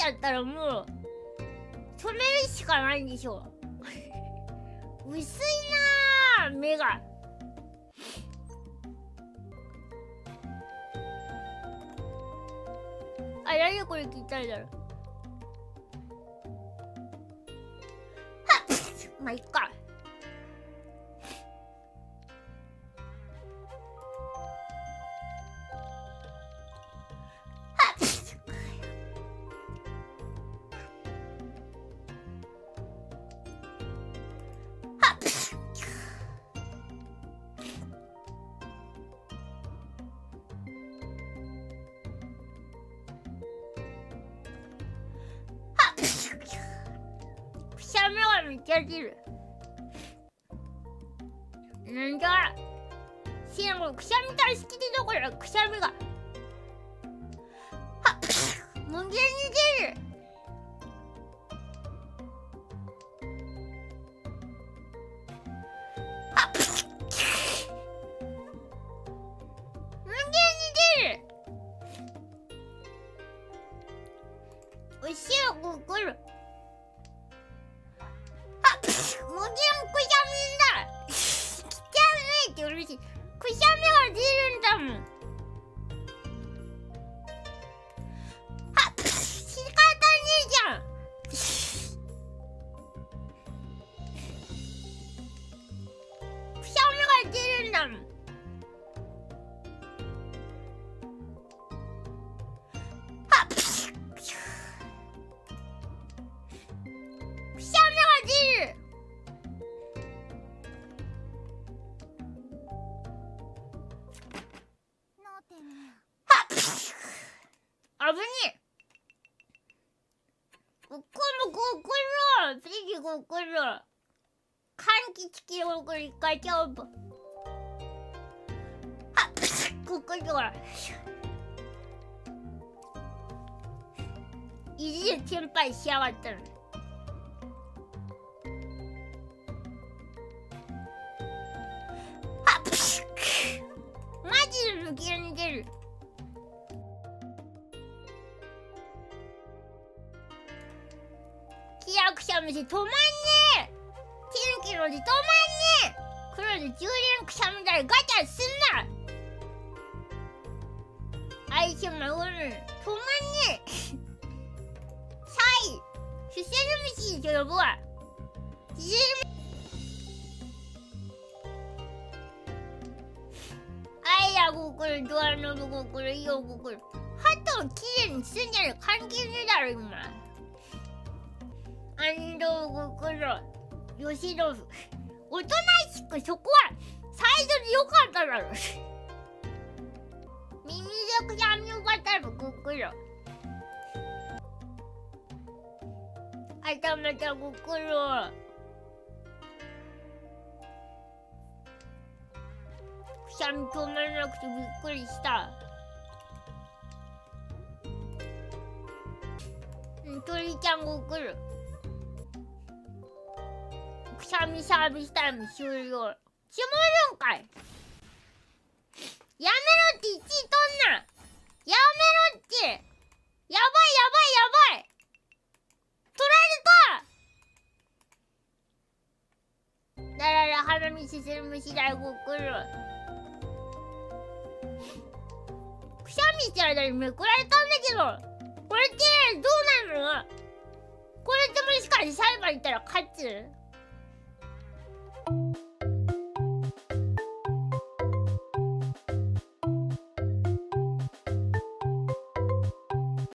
ゃったらもう止めるしかないんでしょ薄いなー目が。あ、何これ聞いたいだろ。はっまあいっか。くしゃみがめっちゃ出る。なんだしんごくしゃみ大好きでどころくしゃみがはっ無限に出る。はっ無限に出る。おいしいよここる。無限くしゃみだ。汚いって嬉しい。くしゃみが出るんだもん。はっ仕方ねえじゃん。くしゃみが出るんだもん。はっくしゃみが出る。危ねえ。このぜひここの柑橘系をこれ一回ちゃうと。はっここの意地で先輩しやがったの。はっマジで抜けに出る。くしゃみで止まんねえ。天気ので止まんねえ。黒で10連くしゃみだらガチャすんな。相性まごる止まんねえ。さいシュセルミシーと呼ぶわ。あいやここれドアノブここれいいよここれ鳩をきれいにすんじゃねえ関係ねえだろ今。安藤心慶喜おとなしくそこは最初でよかっただろ耳でくしゃみをかたらこころ頭たこころくしゃみ止まらなくてびっくりした。鳥ちゃんこころくしゃみサービスタイム終了。しもるんかい。やめろって1位取んな。やめろって。やばいやばいやばい。取られた。だらら花見する虫だよこころ。くしゃみしてる間にめくられたんだけど。これってどうなるの？これってもしかして裁判行ったら勝つ？